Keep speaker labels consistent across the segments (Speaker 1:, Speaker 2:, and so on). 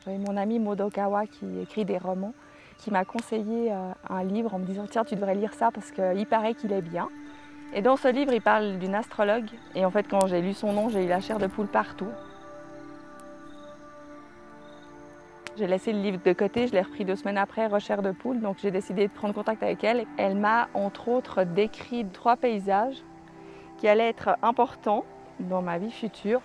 Speaker 1: J'avais mon ami Modokawa qui écrit des romans, qui m'a conseillé un livre en me disant « Tiens, tu devrais lire ça parce qu'il paraît qu'il est bien ». Et dans ce livre, il parle d'une astrologue. Et en fait, quand j'ai lu son nom, j'ai eu la chair de poule partout. J'ai laissé le livre de côté, je l'ai repris 2 semaines après, rechair de poule. Donc j'ai décidé de prendre contact avec elle. Elle m'a entre autres décrit 3 paysages qui allaient être importants dans ma vie future.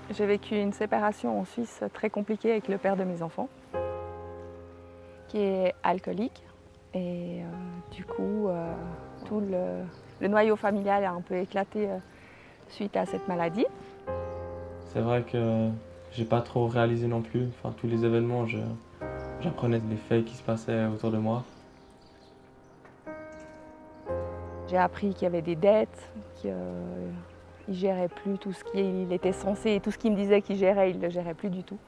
Speaker 1: J'ai vécu une séparation en Suisse très compliquée avec le père de mes enfants, qui est alcoolique. Et du coup, tout le noyau familial a un peu éclaté suite à cette maladie.
Speaker 2: C'est vrai que j'ai pas trop réalisé non plus. Enfin, tous les événements, j'apprenais les faits qui se passaient autour de moi.
Speaker 1: J'ai appris qu'il y avait des dettes, qu'il ne gérait plus tout ce qu'il était censé, et tout ce qu'il me disait qu'il gérait, il ne le gérait plus du tout.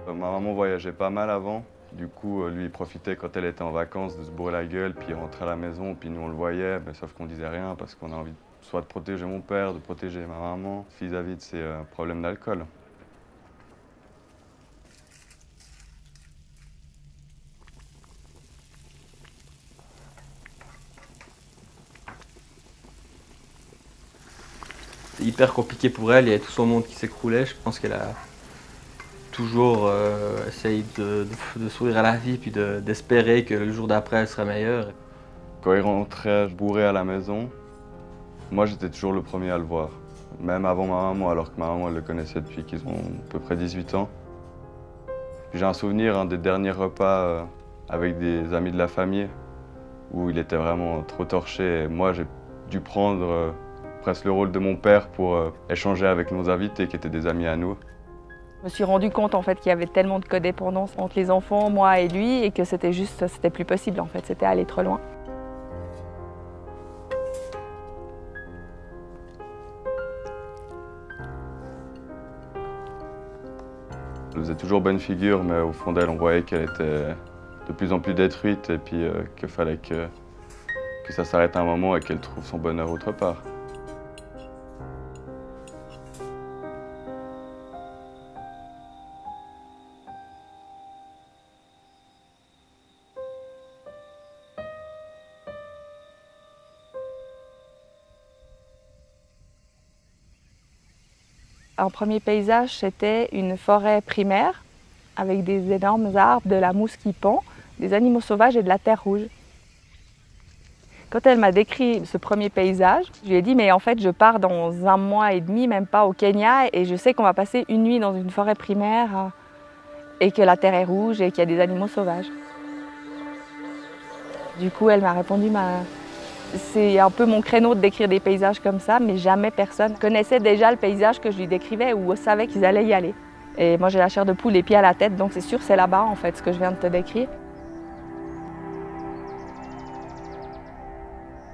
Speaker 3: Ma maman voyageait pas mal avant. Du coup, lui, il profitait quand elle était en vacances de se bourrer la gueule, puis il rentrait à la maison, puis nous on le voyait, mais sauf qu'on disait rien parce qu'on a envie soit de protéger mon père, de protéger ma maman vis-à-vis de ses problèmes d'alcool.
Speaker 4: C'est hyper compliqué pour elle, il y a tout son monde qui s'écroulait. Je pense qu'elle a toujours essayé de sourire à la vie puis d'espérer que le jour d'après elle serait meilleure.
Speaker 3: Quand il rentrait bourré à la maison, moi j'étais toujours le premier à le voir. Même avant ma maman, alors que ma maman elle le connaissait depuis qu'ils ont à peu près 18 ans. J'ai un souvenir, un des derniers repas avec des amis de la famille, où il était vraiment trop torché. Et moi j'ai dû prendre presque le rôle de mon père pour échanger avec nos invités qui étaient des amis à nous.
Speaker 1: Je me suis rendu compte en fait qu'il y avait tellement de codépendance entre les enfants, moi et lui, et que c'était plus possible en fait, c'était aller trop loin.
Speaker 3: Elle faisait toujours bonne figure, mais au fond d'elle, on voyait qu'elle était de plus en plus détruite et puis qu'il fallait que ça s'arrête à un moment et qu'elle trouve son bonheur autre part.
Speaker 1: Un premier paysage, c'était une forêt primaire avec des énormes arbres, de la mousse qui pend, des animaux sauvages et de la terre rouge. Quand elle m'a décrit ce premier paysage, je lui ai dit mais en fait je pars dans 1 mois et demi, même pas au Kenya, et je sais qu'on va passer une nuit dans une forêt primaire et que la terre est rouge et qu'il y a des animaux sauvages. Du coup elle m'a répondu c'est un peu mon créneau de décrire des paysages comme ça, mais jamais personne connaissait déjà le paysage que je lui décrivais ou savait qu'ils allaient y aller. Et moi j'ai la chair de poule, les pieds à la tête, donc c'est sûr c'est là-bas en fait ce que je viens de te décrire.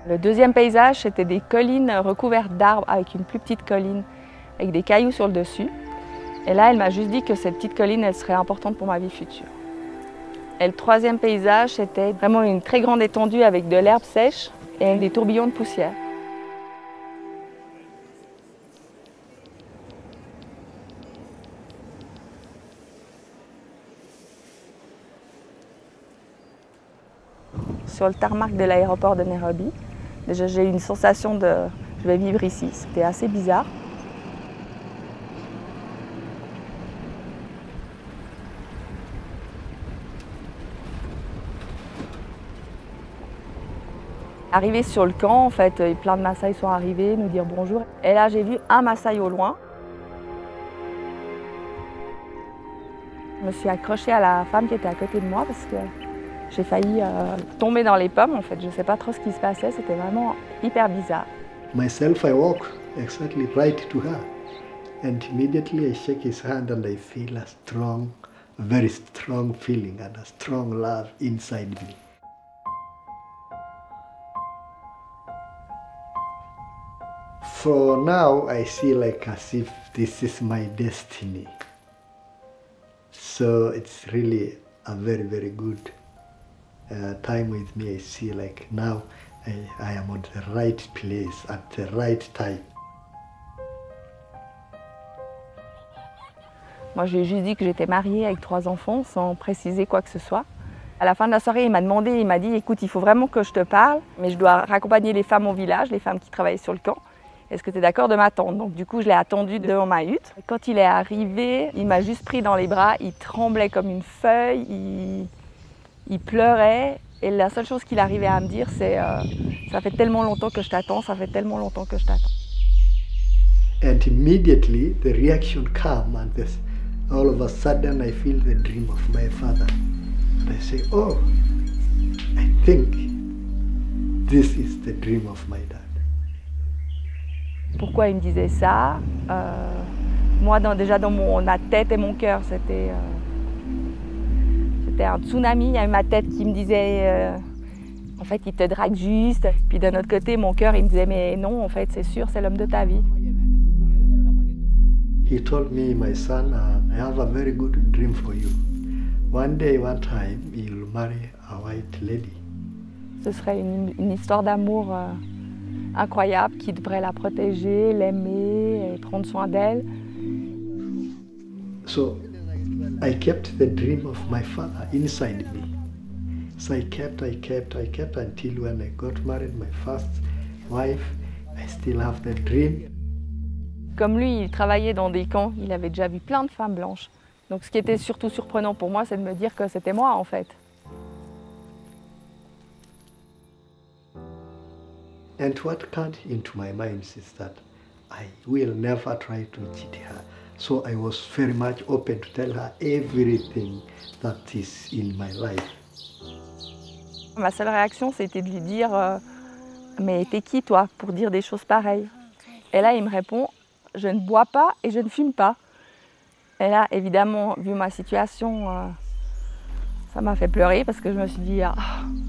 Speaker 1: Le deuxième paysage, c'était des collines recouvertes d'arbres avec une plus petite colline avec des cailloux sur le dessus. Et là elle m'a juste dit que cette petite colline elle serait importante pour ma vie future. Et le troisième paysage, c'était vraiment une très grande étendue avec de l'herbe sèche et des tourbillons de poussière. Sur le tarmac de l'aéroport de Nairobi, déjà j'ai eu une sensation de je vais vivre ici. C'était assez bizarre. Arrivé sur le camp, en fait, plein de Maasai sont arrivés nous dire bonjour. Et là, j'ai vu un Maasai au loin. Je me suis accrochée à la femme qui était à côté de moi parce que j'ai failli tomber dans les pommes. En fait, je ne sais pas trop ce qui se passait. C'était vraiment hyper bizarre.
Speaker 5: Myself, I walk exactly right to her, and immediately I shake his hand and I feel a strong, very strong feeling and a strong love inside me. For now, I see like as if this is my destiny. So it's really a very, very good time with me. I see like now I am on the right place at the right time.
Speaker 1: Moi, je lui ai juste dit que j'étais mariée avec 3 enfants sans préciser quoi que ce soit. À la fin de la soirée, il m'a demandé, il m'a dit « Écoute, il faut vraiment que je te parle, mais je dois raccompagner les femmes au village, les femmes qui travaillaient sur le camp. Est-ce que tu es d'accord de m'attendre ?» Donc du coup, je l'ai attendu devant ma hutte. Quand il est arrivé, il m'a juste pris dans les bras, il tremblait comme une feuille, il pleurait. Et la seule chose qu'il arrivait à me dire, c'est ça fait tellement longtemps que je t'attends, ça fait tellement longtemps que je t'attends.
Speaker 5: And immediately the reaction came, and all of a sudden I feel the dream of my father. And I say, oh, I think this is the dream of my dad.
Speaker 1: Pourquoi il me disait ça? Moi, déjà dans ma tête et mon cœur, c'était un tsunami. Il y avait ma tête qui me disait, en fait, il te drague juste. Puis d'un autre côté, mon cœur, il me disait, mais non, en fait, c'est sûr, c'est l'homme de ta vie.
Speaker 5: He told me, my son, I have a very good dream for you. One day, one time, you'll marry a white lady.
Speaker 1: Ce serait une histoire d'amour incroyable qui devrait la protéger, l'aimer et prendre soin d'elle.
Speaker 5: So I kept the dream of my father inside me. So I kept until when I got married, my first wife, I still have the dream.
Speaker 1: Comme lui, il travaillait dans des camps, il avait déjà vu plein de femmes blanches. Donc ce qui était surtout surprenant pour moi, c'est de me dire que c'était moi en fait.
Speaker 5: And what came into my mind is that I will never try to cheat her. So I was very much open to tell her everything that is in my life.
Speaker 1: Ma seule réaction, c'était de lui dire mais t'es qui toi pour dire des choses pareilles? Et là, il me répond je ne bois pas et je ne fume pas. Et là, évidemment, vu ma situation, ça m'a fait pleurer parce que je me suis dit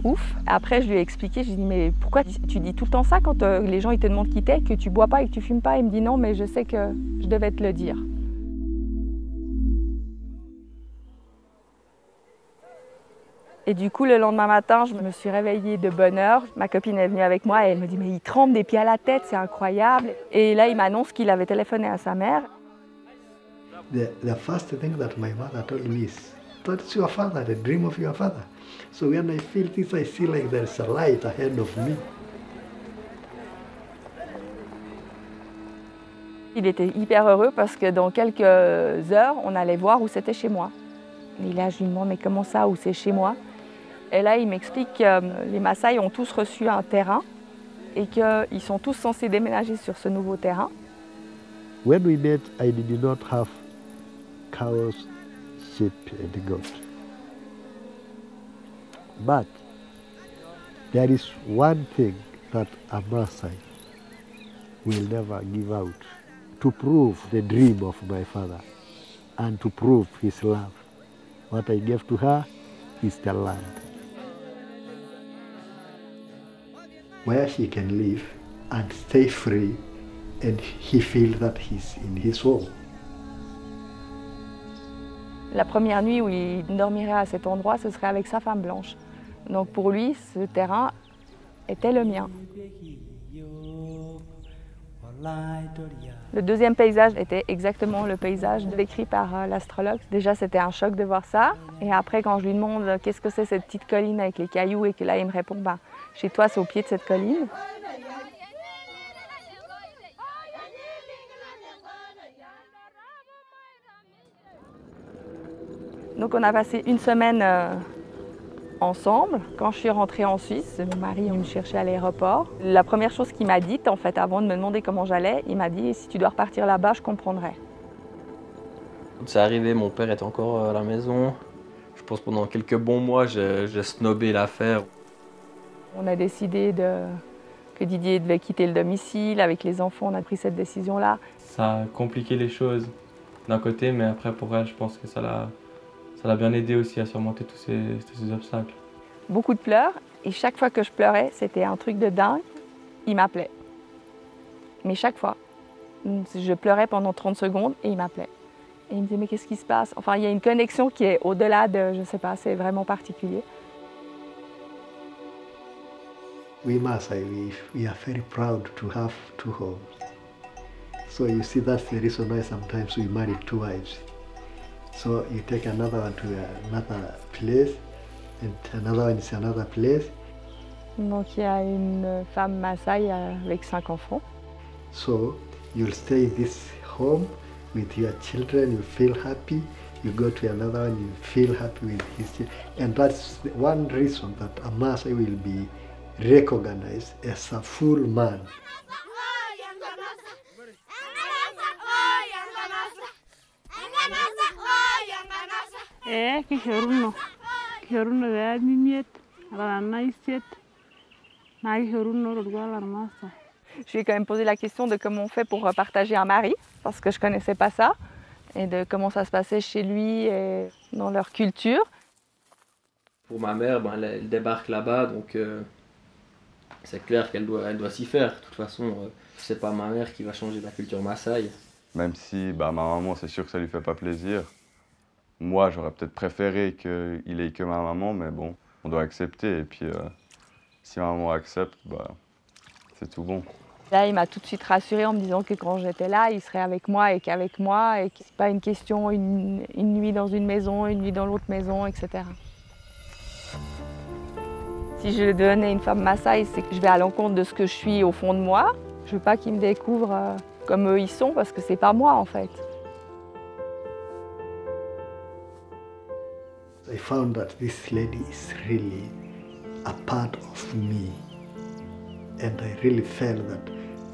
Speaker 1: ouf. Après, je lui ai expliqué, je lui ai dit mais pourquoi tu dis tout le temps ça quand les gens ils te demandent qui t'es, que tu bois pas et que tu fumes pas? Il me dit non, mais je sais que je devais te le dire. Et du coup, le lendemain matin, je me suis réveillée de bonne heure. Ma copine est venue avec moi et elle me dit « Mais il tremble des pieds à la tête, c'est incroyable !» Et là, il m'annonce qu'il avait téléphoné à sa mère.
Speaker 5: The first thing that my mother told me is, "That's your father, the dream of your father." So when I feel this, I see like there's a light ahead of me.
Speaker 1: Il était hyper heureux parce que dans quelques heures, on allait voir où c'était chez moi. Et là, je lui demande « Mais comment ça, où c'est chez moi ?» Et là, il m'explique que les Maasai ont tous reçu un terrain et qu'ils sont tous censés déménager sur ce nouveau terrain.
Speaker 5: When we met, I did not have cows, sheep and goats. But there is one thing that a Maasai will never give out to prove the dream of my father and to prove his love. What I gave to her is the land, where she can live and stay free, and he feels that he's in his home.
Speaker 1: La première nuit où il dormirait à cet endroit, ce serait avec sa femme blanche. Donc pour lui, ce terrain était le mien. Le deuxième paysage était exactement le paysage décrit par l'astrologue. Déjà, c'était un choc de voir ça. Et après, quand je lui demande qu'est-ce que c'est cette petite colline avec les cailloux, et que là, il me répond chez toi, c'est au pied de cette colline. Donc, on a passé une semaine ensemble. Quand je suis rentrée en Suisse, mon mari me cherchait à l'aéroport. La première chose qu'il m'a dite, en fait, avant de me demander comment j'allais, il m'a dit « Si tu dois repartir là-bas, je comprendrai ».
Speaker 4: Quand c'est arrivé, mon père était encore à la maison. Je pense pendant quelques bons mois, j'ai snobé l'affaire.
Speaker 1: On a décidé que Didier devait quitter le domicile. Avec les enfants, on a pris cette décision-là.
Speaker 2: Ça a compliqué les choses d'un côté, mais après pour elle, je pense que ça l'a bien aidé aussi à surmonter tous ces obstacles.
Speaker 1: Beaucoup de pleurs, et chaque fois que je pleurais, c'était un truc de dingue. Il m'appelait. Mais chaque fois, je pleurais pendant 30 secondes et il m'appelait. Et il me disait, mais qu'est-ce qui se passe? Enfin, il y a une connexion qui est au-delà de, je ne sais pas, c'est vraiment particulier.
Speaker 5: We Maasai, we are very proud to have 2 homes. So you see, that's the reason why sometimes we marry 2 wives. So you take another one to another place, and another one is another place.
Speaker 1: Donc il y a une femme Maasai avec 5 enfants.
Speaker 5: So you'll stay in this home with your children, you feel happy. You go to another one, you feel happy with his children. And that's one reason that a Maasai will be recognized as a full man.
Speaker 1: Je lui ai quand même posé la question de comment on fait pour partager un mari, parce que je ne connaissais pas ça, et de comment ça se passait chez lui et dans leur culture.
Speaker 4: Pour ma mère, ben, elle débarque là-bas, donc c'est clair qu'elle doit s'y faire. De toute façon, c'est pas ma mère qui va changer la culture Maasai.
Speaker 3: Même si ma maman, c'est sûr que ça lui fait pas plaisir. Moi, j'aurais peut-être préféré qu'il ait que ma maman, mais bon, on doit accepter. Et puis, si ma maman accepte, bah, c'est tout bon.
Speaker 1: Là, il m'a tout de suite rassurée en me disant que quand j'étais là, il serait avec moi et qu'avec moi, et que c'est pas une question, une nuit dans une maison, une nuit dans l'autre maison, etc. Si je devenais une femme Maasai, c'est que je vais à l'encontre de ce que je suis au fond de moi. Je veux pas qu'ils me découvrent comme eux ils sont, parce que c'est pas moi en fait.
Speaker 5: I found that this lady is really a part of me, and I really felt that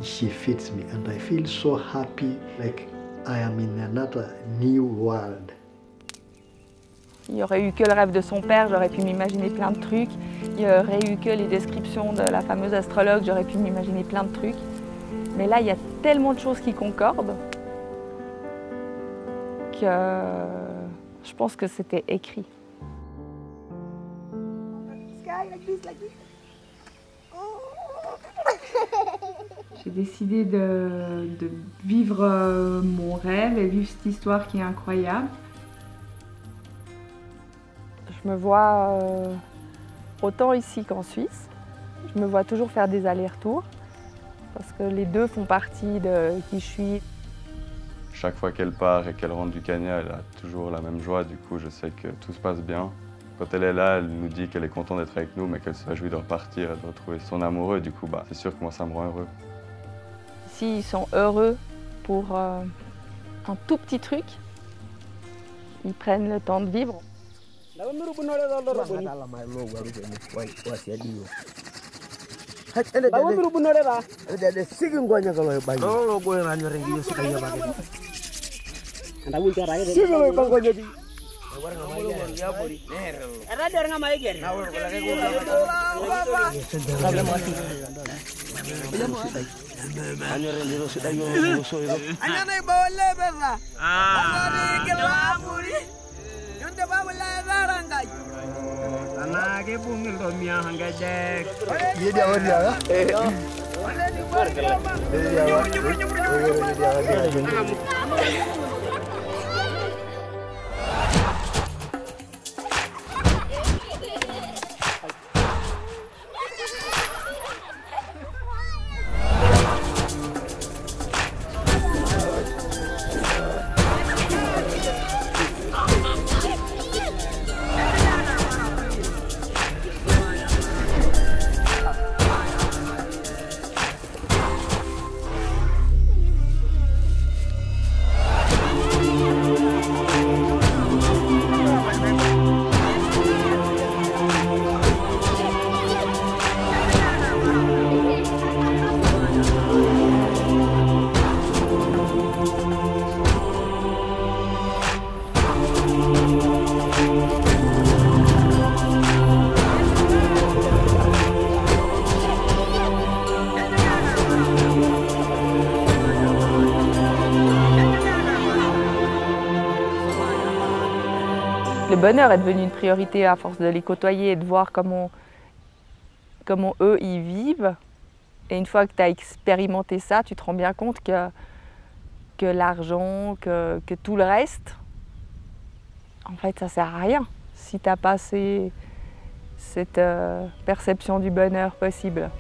Speaker 5: she fits me, and I feel so happy, like I am in another new world.
Speaker 1: Il n'y aurait eu que le rêve de son père, j'aurais pu m'imaginer plein de trucs. Il n'y aurait eu que les descriptions de la fameuse astrologue, j'aurais pu m'imaginer plein de trucs. Mais là, il y a tellement de choses qui concordent que je pense que c'était écrit.
Speaker 6: J'ai décidé de vivre mon rêve et vivre cette histoire qui est incroyable.
Speaker 1: Je me vois autant ici qu'en Suisse. Je me vois toujours faire des allers-retours parce que les deux font partie de qui je suis.
Speaker 3: Chaque fois qu'elle part et qu'elle rentre du Kenya, elle a toujours la même joie. Du coup, je sais que tout se passe bien. Quand elle est là, elle nous dit qu'elle est contente d'être avec nous, mais qu'elle se réjouit de repartir et de retrouver son amoureux. Du coup, c'est sûr que moi, ça me rend heureux.
Speaker 1: S'ils sont heureux pour un tout petit truc, ils prennent le temps de vivre. Le bonheur est devenu une priorité à force de les côtoyer et de voir comment eux ils vivent. Et une fois que tu as expérimenté ça, tu te rends bien compte que l'argent, que tout le reste, en fait, ça sert à rien si tu n'as pas cette perception du bonheur possible.